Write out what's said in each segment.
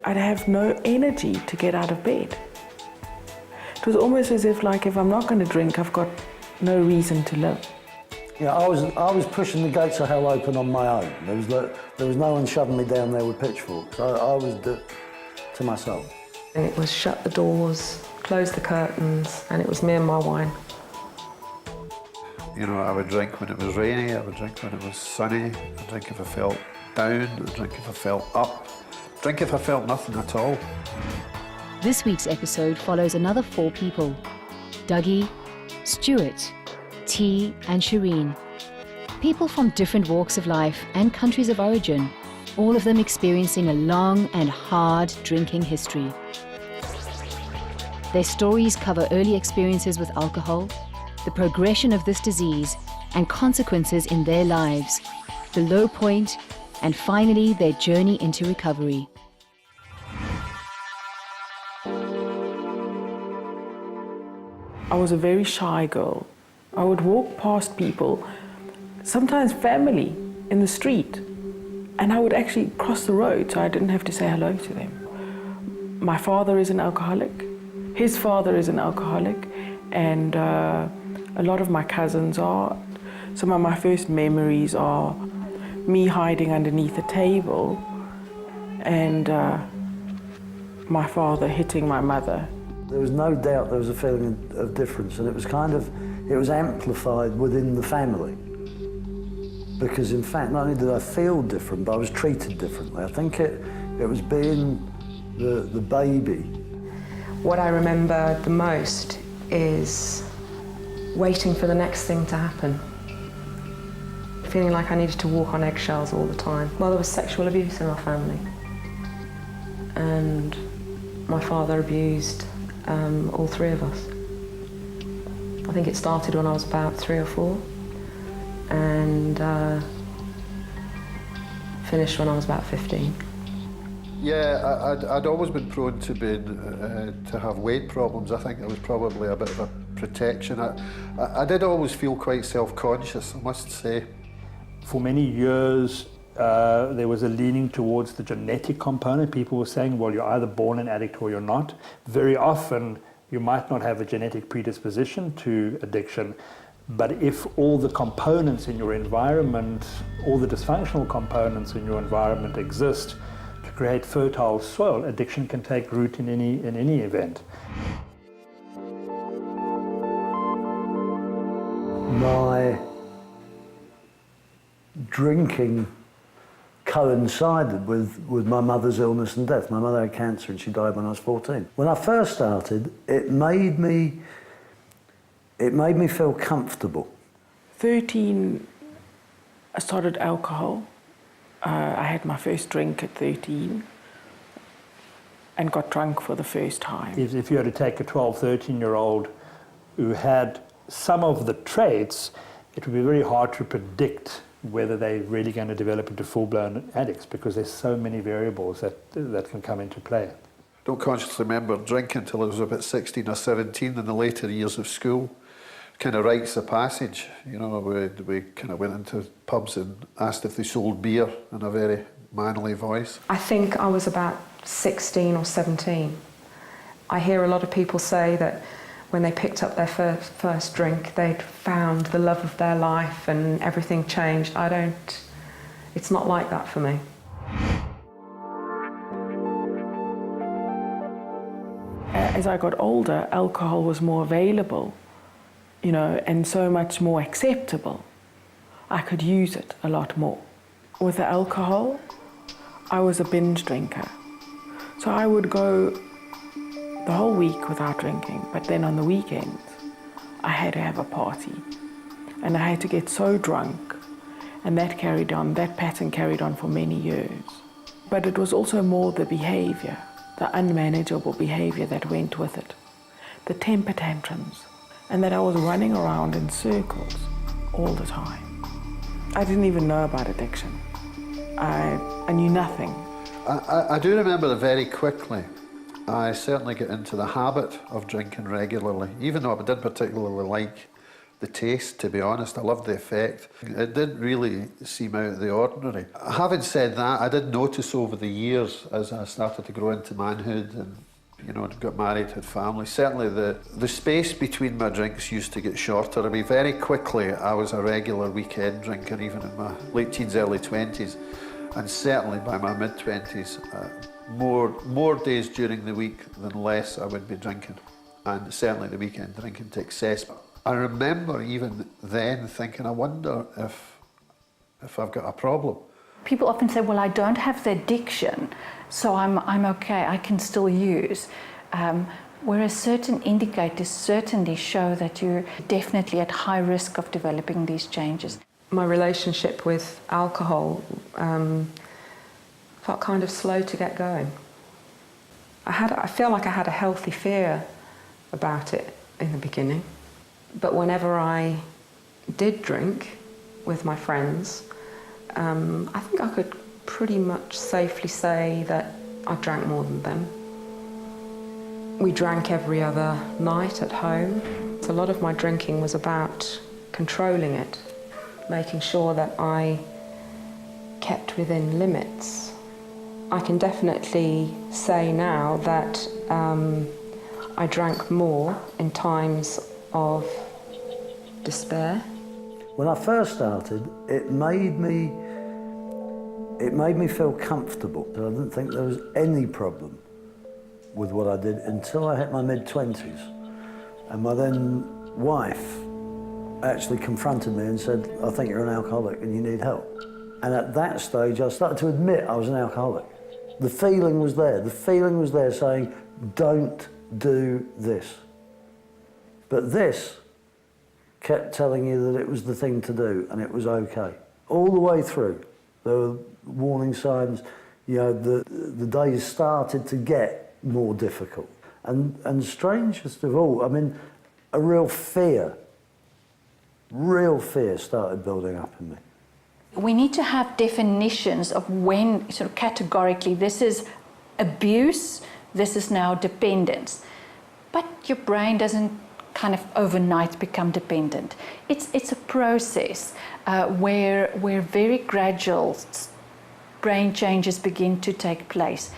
I'd have no energy to get out of bed. It was almost as if, like, if I'm not going to drink, I've got no reason to live. Yeah, I was pushing the gates of hell open on my own. There was no one shoving me down there with pitchforks. I was to myself. It was shut the doors, close the curtains, and it was me and my wine. You know, I would drink when it was rainy, I would drink when it was sunny, I'd drink if I felt down, I'd drink if I felt up, drink if I felt nothing at all. This week's episode follows another 4 people: Dougie, Stuart, T and Shireen. People from different walks of life and countries of origin, all of them experiencing a long and hard drinking history. Their stories cover early experiences with alcohol, the progression of this disease and consequences in their lives, the low point, and finally their journey into recovery. I was a very shy girl. I would walk past people, sometimes family, in the street, and I would actually cross the road so I didn't have to say hello to them. My father is an alcoholic, his father is an alcoholic, and a lot of my cousins are. Some of my first memories are me hiding underneath a table and my father hitting my mother. There was no doubt there was a feeling of difference, and it was amplified within the family. Because in fact, not only did I feel different, but I was treated differently. I think it was being the baby. What I remember the most is waiting for the next thing to happen. Feeling like I needed to walk on eggshells all the time. Well, there was sexual abuse in our family. And my father abused all 3 of us. I think it started when I was about 3 or 4 and finished when I was about 15. Yeah, I'd always been prone to have weight problems. I think it was probably a bit of a protection. I did always feel quite self-conscious, I must say. For many years, there was a leaning towards the genetic component. People were saying, well, you're either born an addict or you're not. Very often, you might not have a genetic predisposition to addiction, but if all the components in your environment, all the dysfunctional components in your environment exist to create fertile soil, addiction can take root in any event. My drinking coincided with my mother's illness and death. My mother had cancer and she died when I was 14. When I first started, it made me feel comfortable. 13, I started alcohol. I had my first drink at 13 and got drunk for the first time. If you had to take a 12, 13-year-old who had some of the traits, it would be very hard to predict whether they're really going to develop into full-blown addicts, because there's so many variables that can come into play. I don't consciously remember drinking until I was about 16 or 17 in the later years of school. Kind of rites of passage, you know, we kind of went into pubs and asked if they sold beer in a very manly voice. I think I was about 16 or 17. I hear a lot of people say that when they picked up their first drink, they'd found the love of their life and everything changed. It's not like that for me. As I got older, alcohol was more available, you know, and so much more acceptable. I could use it a lot more. With the alcohol, I was a binge drinker. So I would go the whole week without drinking, but then on the weekends, I had to have a party. And I had to get so drunk, and that pattern carried on for many years. But it was also more the behavior, the unmanageable behavior that went with it, the temper tantrums, and that I was running around in circles all the time. I didn't even know about addiction. I knew nothing. I do remember that very quickly. I certainly got into the habit of drinking regularly, even though I didn't particularly like the taste, to be honest. I loved the effect. It didn't really seem out of the ordinary. Having said that, I did notice over the years, as I started to grow into manhood and, you know, got married, had family, certainly the space between my drinks used to get shorter. I mean, very quickly I was a regular weekend drinker, even in my late teens, early 20s. And certainly by my mid-20s, more days during the week than less I would be drinking. And certainly the weekend drinking to excess. I remember even then thinking, I wonder if I've got a problem. People often say, well, I don't have the addiction, so I'm okay, I can still use. Whereas certain indicators certainly show that you're definitely at high risk of developing these changes. My relationship with alcohol felt kind of slow to get going. I feel like I had a healthy fear about it in the beginning. But whenever I did drink with my friends, I think I could pretty much safely say that I drank more than them. We drank every other night at home. So a lot of my drinking was about controlling it, making sure that I kept within limits. I can definitely say now that I drank more in times of despair. When I first started, it made me feel comfortable. I didn't think there was any problem with what I did until I hit my mid-20s. And my then wife actually confronted me and said, I think you're an alcoholic and you need help. And at that stage, I started to admit I was an alcoholic. The feeling was there. The feeling was there saying, don't do this. But this kept telling you that it was the thing to do and it was okay. All the way through, there were warning signs. You know, the days started to get more difficult. And strangest of all, I mean, a real fear started building up in me. We need to have definitions of when, sort of categorically, this is abuse, this is now dependence. But your brain doesn't kind of overnight become dependent. It's a process where very gradual brain changes begin to take place.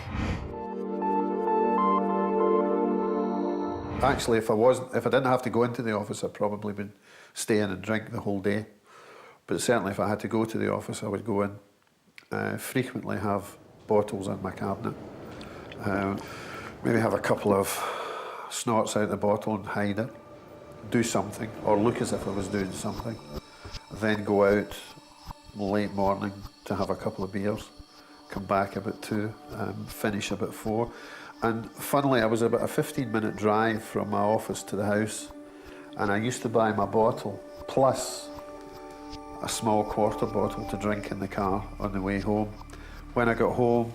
Actually, if I didn't have to go into the office, I'd probably been staying and drink the whole day. But certainly if I had to go to the office, I would go in, frequently have bottles in my cabinet, maybe have a couple of snorts out the bottle and hide it, do something, or look as if I was doing something, then go out late morning to have a couple of beers, come back about 2, finish about 4. And funnily, I was about a 15-minute drive from my office to the house, and I used to buy my bottle plus a small quarter bottle to drink in the car on the way home. When I got home,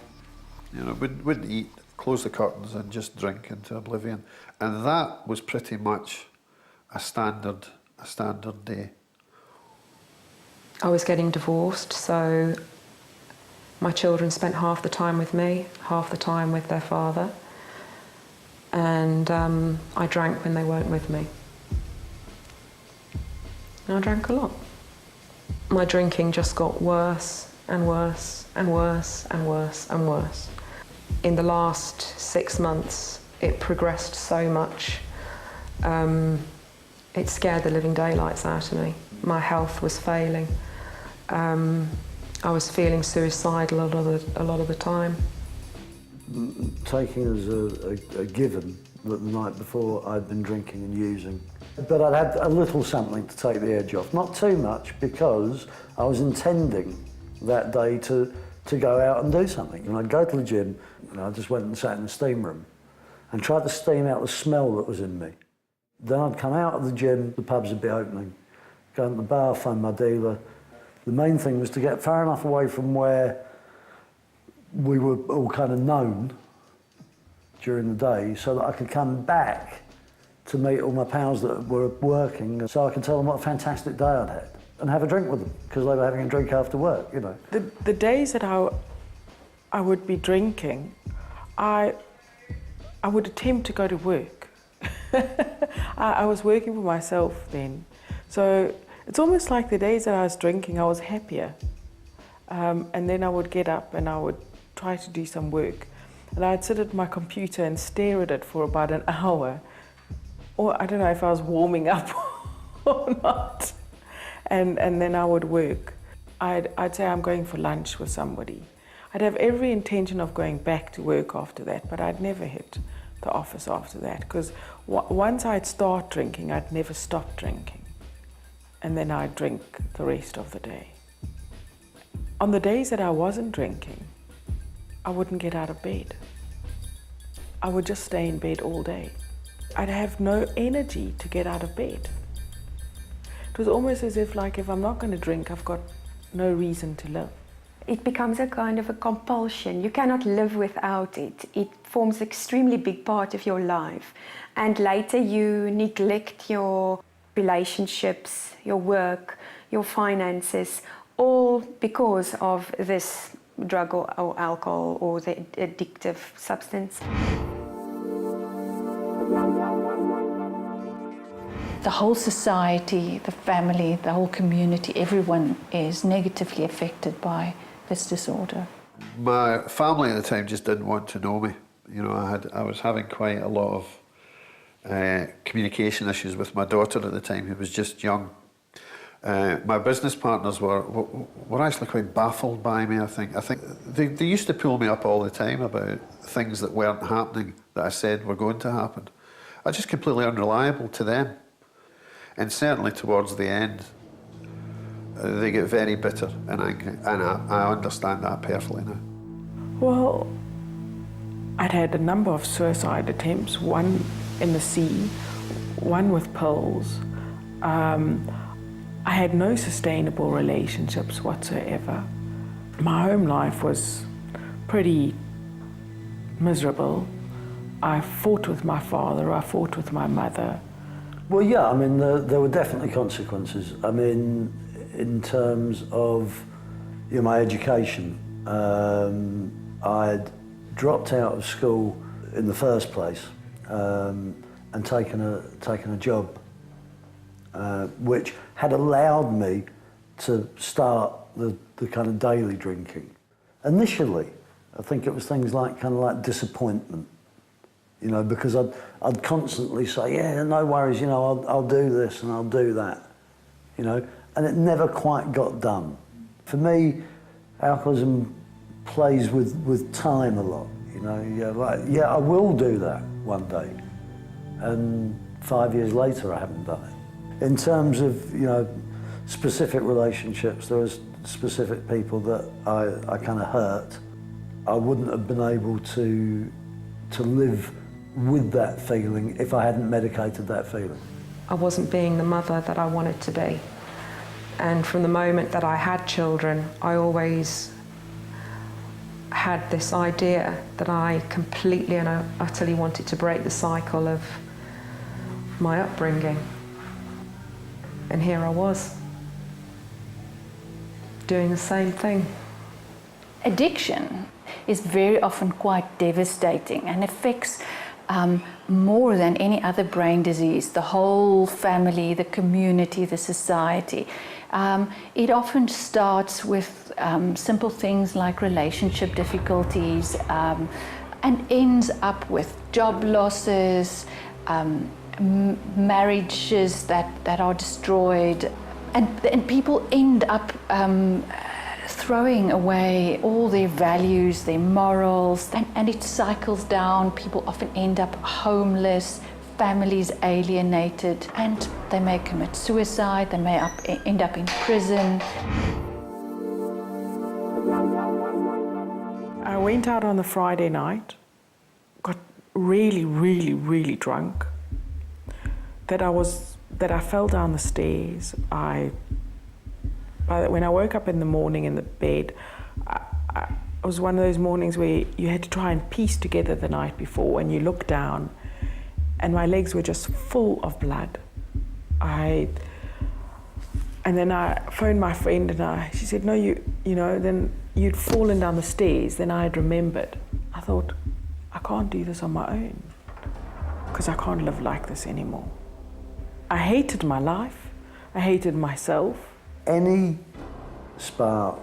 you know, wouldn't eat, close the curtains and just drink into oblivion. And that was pretty much a standard day. I was getting divorced, so my children spent half the time with me, half the time with their father. And I drank when they weren't with me. And I drank a lot. My drinking just got worse and worse and worse and worse and worse. In the last 6 months, it progressed so much. It scared the living daylights out of me. My health was failing. I was feeling suicidal a lot of the time. Taking as a given that the night before I'd been drinking and using. But I'd had a little something to take the edge off. Not too much, because I was intending that day to go out and do something. And I'd go to the gym, and I just went and sat in the steam room and tried to steam out the smell that was in me. Then I'd come out of the gym, the pubs would be opening, go to the bar, find my dealer. The main thing was to get far enough away from where we were all kind of known during the day so that I could come back to meet all my pals that were working, so I could tell them what a fantastic day I'd had and have a drink with them, because they were having a drink after work, you know. The days that I would be drinking, I would attempt to go to work. I was working for myself then, So it's almost like the days that I was drinking, I was happier. And then I would get up and I would try to do some work. And I'd sit at my computer and stare at it for about an hour. Or I don't know if I was warming up or not. And then I would work. I'd say I'm going for lunch with somebody. I'd have every intention of going back to work after that, but I'd never hit the office after that, because once I'd start drinking, I'd never stop drinking. And then I'd drink the rest of the day. On the days that I wasn't drinking, I wouldn't get out of bed. I would just stay in bed all day. I'd have no energy to get out of bed. It was almost as if, like, if I'm not going to drink, I've got no reason to live. It becomes a kind of a compulsion. You cannot live without it. It forms an extremely big part of your life. And later you neglect your relationships, your work, your finances, all because of this drug or alcohol or the addictive substance. The whole society, the family, the whole community, everyone is negatively affected by this disorder. My family at the time just didn't want to know me. You know, I was having quite a lot of communication issues with my daughter at the time, who was just young. My business partners were actually quite baffled by me, I think. They used to pull me up all the time about things that weren't happening, that I said were going to happen. I was just completely unreliable to them. And certainly towards the end, they get very bitter and angry, and I understand that perfectly now. Well, I'd had a number of suicide attempts, one in the sea, one with pills. I had no sustainable relationships whatsoever. My home life was pretty miserable. I fought with my father, I fought with my mother. Well, yeah, I mean, there were definitely consequences. I mean, in terms of my education, I'd dropped out of school in the first place and taken a job, which had allowed me to start the kind of daily drinking. Initially, I think it was things like kind of like disappointment. You know, because I'd constantly say, yeah, no worries, you know, I'll do this and I'll do that, you know, and it never quite got done. For me, alcoholism plays with time a lot, you know, I will do that one day, and 5 years later I haven't done it. In terms of, you know, specific relationships, there was specific people that I kind of hurt. I wouldn't have been able to live with that feeling if I hadn't medicated that feeling. I wasn't being the mother that I wanted to be. And from the moment that I had children, I always had this idea that I completely and utterly wanted to break the cycle of my upbringing. And here I was, doing the same thing. Addiction is very often quite devastating and affects more than any other brain disease, the whole family, the community, the society. It often starts with simple things like relationship difficulties and ends up with job losses, marriages that are destroyed, and people end up throwing away all their values, their morals, and it cycles down. People often end up homeless, families alienated, and they may commit suicide, they may end up in prison. I went out on the Friday night, got really, really, really drunk, that I fell down the stairs. When I woke up in the morning in the bed, it was one of those mornings where you had to try and piece together the night before, and you look down and my legs were just full of blood. And then I phoned my friend and she said, no, you know, then you'd fallen down the stairs. Then I had remembered. I thought, I can't do this on my own because I can't live like this anymore. I hated my life. I hated myself. Any spark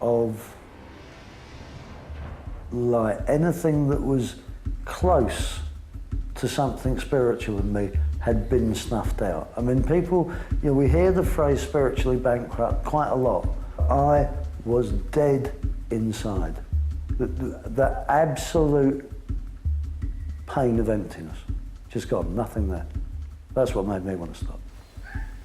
of light, anything that was close to something spiritual in me had been snuffed out. I mean, people, you know, we hear the phrase spiritually bankrupt quite a lot. I was dead inside. The absolute pain of emptiness, just gone, nothing there. That's what made me want to stop.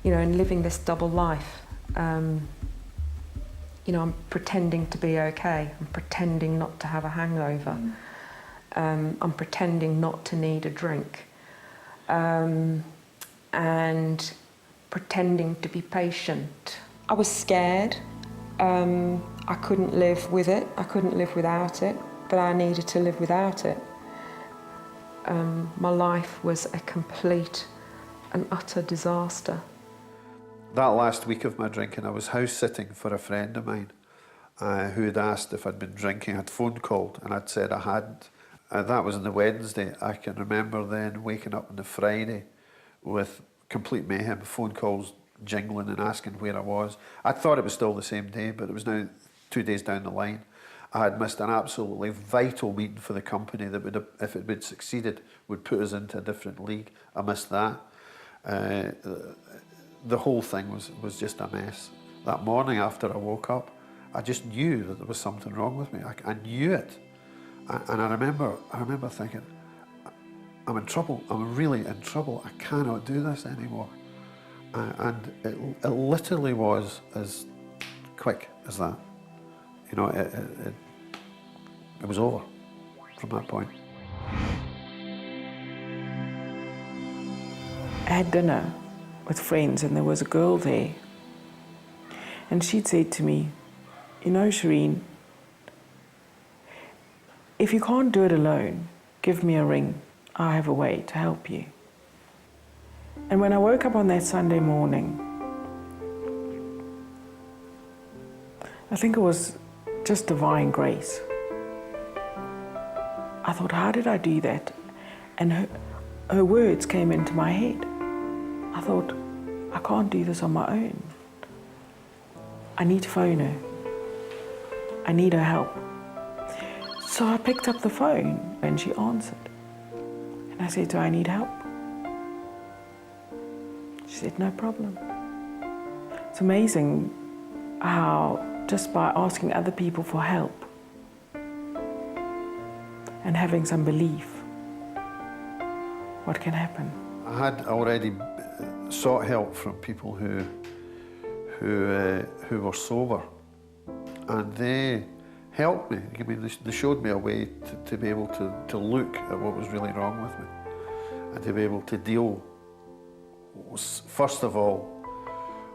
You know, in living this double life, you know, I'm pretending to be okay. I'm pretending not to have a hangover. I'm pretending not to need a drink. And pretending to be patient. I was scared. I couldn't live with it. I couldn't live without it, but I needed to live without it. My life was a complete and utter disaster. That last week of my drinking, I was house sitting for a friend of mine who had asked if I'd been drinking. I'd phone called and I'd said I hadn't. That was on the Wednesday. I can remember then waking up on the Friday with complete mayhem, phone calls jingling and asking where I was. I thought it was still the same day, but it was now 2 days down the line. I had missed an absolutely vital meeting for the company that would have, if it had succeeded, would put us into a different league. I missed that. The whole thing was just a mess. That morning after I woke up, I just knew that there was something wrong with me. I knew it. And I remember thinking, I'm in trouble. I'm really in trouble. I cannot do this anymore. And it literally was as quick as that. You know, it was over from that point. I had dinner with friends and there was a girl there. And she'd said to me, you know, Shireen, if you can't do it alone, give me a ring. I have a way to help you. And when I woke up on that Sunday morning, I think it was just divine grace. I thought, how did I do that? And her words came into my head. I thought, I can't do this on my own. I need to phone her. I need her help. So I picked up the phone and she answered. And I said to her, I need help. She said, no problem. It's amazing how just by asking other people for help and having some belief, what can happen. I had already sought help from people who were sober, and they helped me. I mean, they showed me a way to be able to look at what was really wrong with me and to be able to deal, first of all,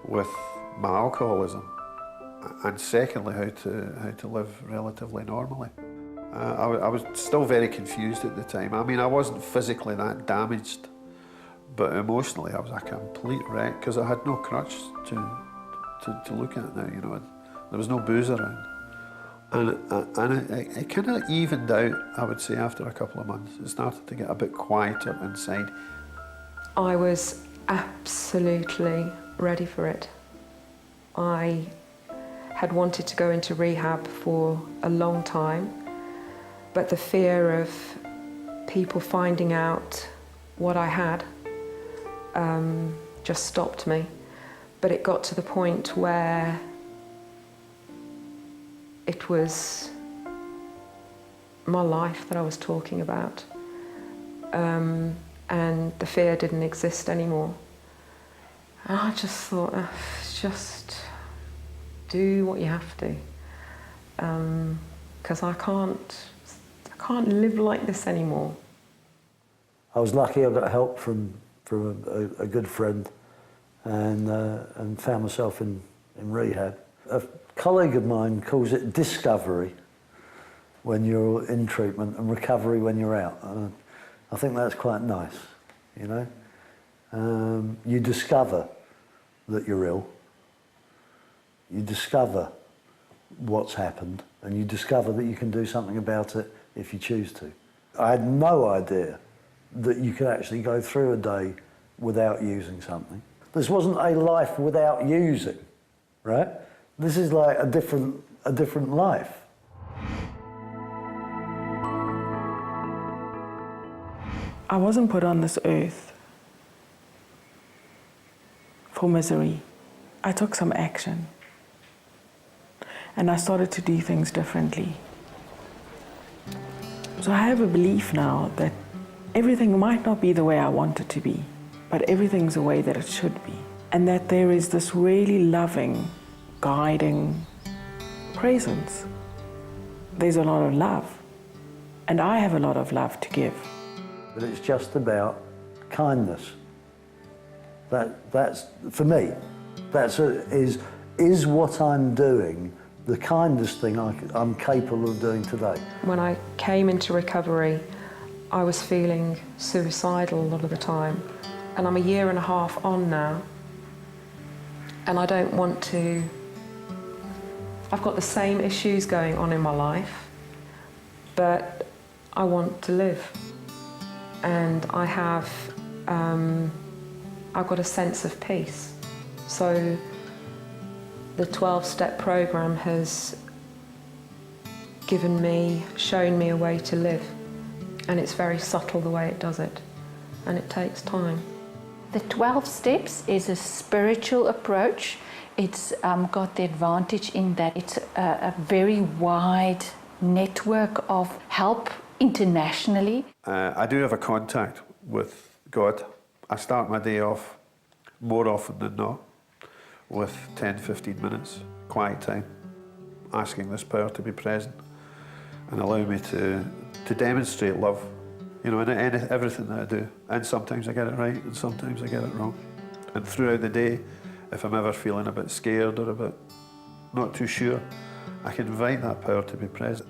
with my alcoholism, and secondly, how to live relatively normally. I was still very confused at the time. I mean, I wasn't physically that damaged, but emotionally I was a complete wreck because I had no crutch to look at now, you know. There was no booze around. And it kind of evened out, I would say, after a couple of months. It started to get a bit quieter inside. I was absolutely ready for it. I had wanted to go into rehab for a long time, but the fear of people finding out what I had just stopped me. But it got to the point where it was my life that I was talking about, and the fear didn't exist anymore. And I just thought, just do what you have to, because I can't live like this anymore. I was lucky I got help from a good friend and found myself in rehab. A colleague of mine calls it discovery when you're in treatment and recovery when you're out. I think that's quite nice, you know. You discover that you're ill. You discover what's happened and you discover that you can do something about it if you choose to. I had no idea that you could actually go through a day without using something. This wasn't a life without using, right? This is like a different life. I wasn't put on this earth for misery. I took some action. And I started to do things differently. So I have a belief now that everything might not be the way I want it to be, but everything's the way that it should be. And that there is this really loving, guiding presence. There's a lot of love. And I have a lot of love to give. But it's just about kindness. That's for me. Is what I'm doing the kindest thing I'm capable of doing today. When I came into recovery, I was feeling suicidal a lot of the time. And I'm a year and a half on now. And I don't want to... I've got the same issues going on in my life, but I want to live. And I have, I've got a sense of peace. So the 12-step program has shown me a way to live. And it's very subtle the way it does it. And it takes time. The 12 steps is a spiritual approach. It's got the advantage in that it's a very wide network of help internationally. I do have a contact with God. I start my day off more often than not with 10-15 minutes quiet time, asking this power to be present and allow me to demonstrate love, you know, in everything that I do. And sometimes I get it right and sometimes I get it wrong. And throughout the day, if I'm ever feeling a bit scared or a bit not too sure, I can invite that power to be present.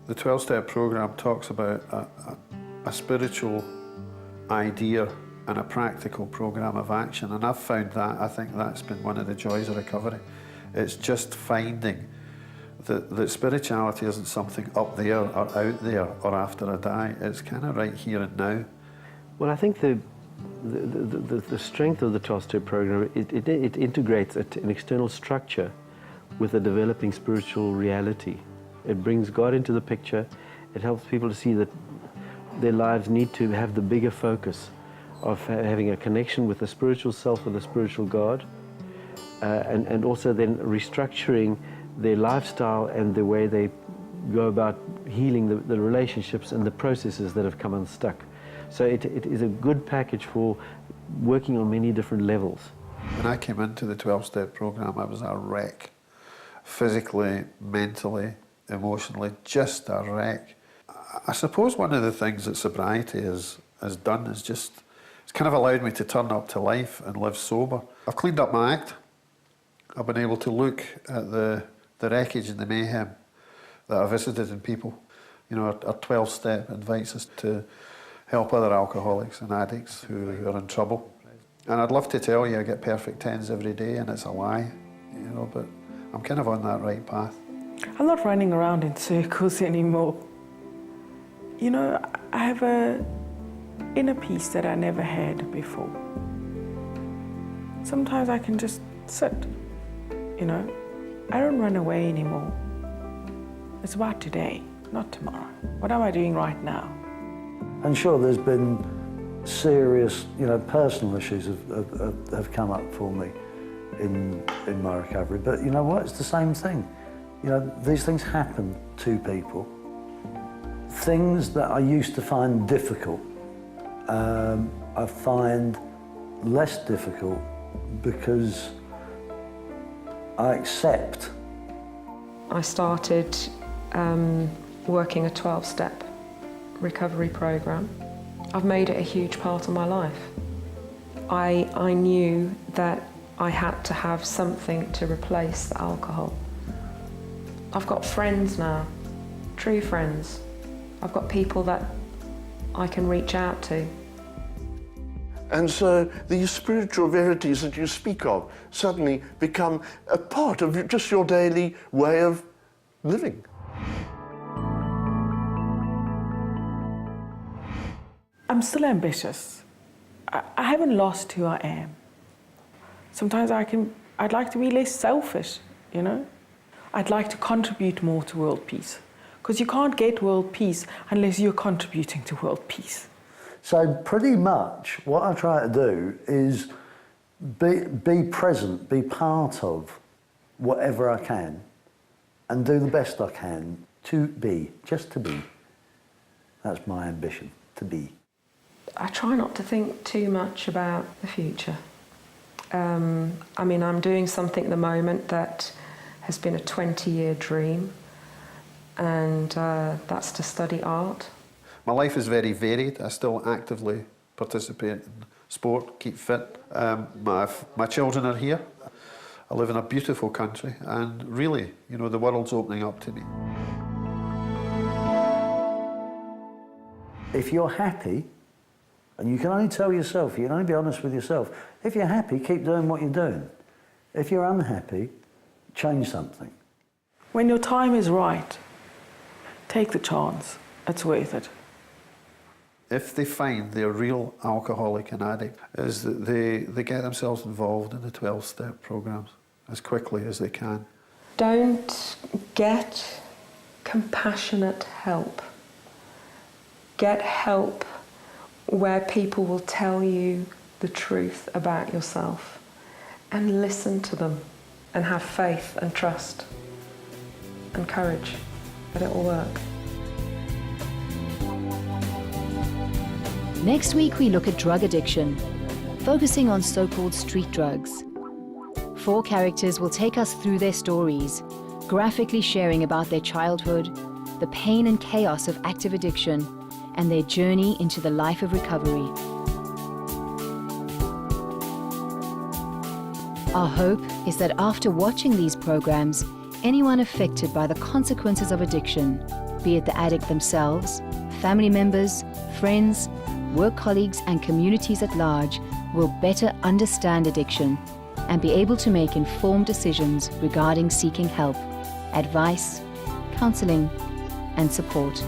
The 12-step program talks about a spiritual idea and a practical program of action, and I've found that, I think that's been one of the joys of recovery. It's just finding that spirituality isn't something up there or out there or after I die. It's kind of right here and now. Well, I think the strength of the 12-step program, it integrates an external structure with a developing spiritual reality. It brings God into the picture. It helps people to see that their lives need to have the bigger focus of having a connection with the spiritual self and the spiritual God, and also then restructuring their lifestyle and the way they go about healing the relationships and the processes that have come unstuck. So it is a good package for working on many different levels. When I came into the 12-step program, I was a wreck. Physically, mentally, emotionally, just a wreck. I suppose one of the things that sobriety has done is just, it's kind of allowed me to turn up to life and live sober. I've cleaned up my act. I've been able to look at the wreckage and the mayhem that I visited in people. You know, our 12-step invites us to help other alcoholics and addicts who are in trouble. And I'd love to tell you I get perfect 10s every day, and it's a lie, you know, but I'm kind of on that right path. I'm not running around in circles anymore. You know, I have a inner peace that I never had before. Sometimes I can just sit, you know. I don't run away anymore. It's about today, not tomorrow. What am I doing right now? And sure, there's been serious, you know, personal issues have come up for me in my recovery. But you know what? It's the same thing. You know, these things happen to people. Things that I used to find difficult, I find less difficult because I accept. I started working a 12-step recovery program. I've made it a huge part of my life. I knew that I had to have something to replace the alcohol. I've got friends now, true friends. I've got people that I can reach out to. And so these spiritual verities that you speak of suddenly become a part of just your daily way of living. I'm still ambitious. I haven't lost who I am. Sometimes I'd like to be less selfish, you know? I'd like to contribute more to world peace, because you can't get world peace unless you're contributing to world peace. So pretty much what I try to do is be present, be part of whatever I can, and do the best I can to be, just to be. That's my ambition, to be. I try not to think too much about the future. I mean, I'm doing something at the moment that has been a 20-year dream, and that's to study art. My life is very varied. I still actively participate in sport, keep fit. My children are here. I live in a beautiful country, and really, you know, the world's opening up to me. If you're happy, and you can only tell yourself, you can only be honest with yourself, if you're happy, keep doing what you're doing. If you're unhappy, change something. When your time is right, take the chance. It's worth it. If they find they're a real alcoholic and addict, is that they get themselves involved in the 12-step programs as quickly as they can. Don't get compassionate help. Get help where people will tell you the truth about yourself, and listen to them, and have faith and trust and courage that it will work. Next week, we look at drug addiction, focusing on so-called street drugs. 4 characters will take us through their stories, graphically sharing about their childhood, the pain and chaos of active addiction, and their journey into the life of recovery. Our hope is that after watching these programs, anyone affected by the consequences of addiction, be it the addict themselves, family members, friends, work colleagues and communities at large, will better understand addiction and be able to make informed decisions regarding seeking help, advice, counseling and support.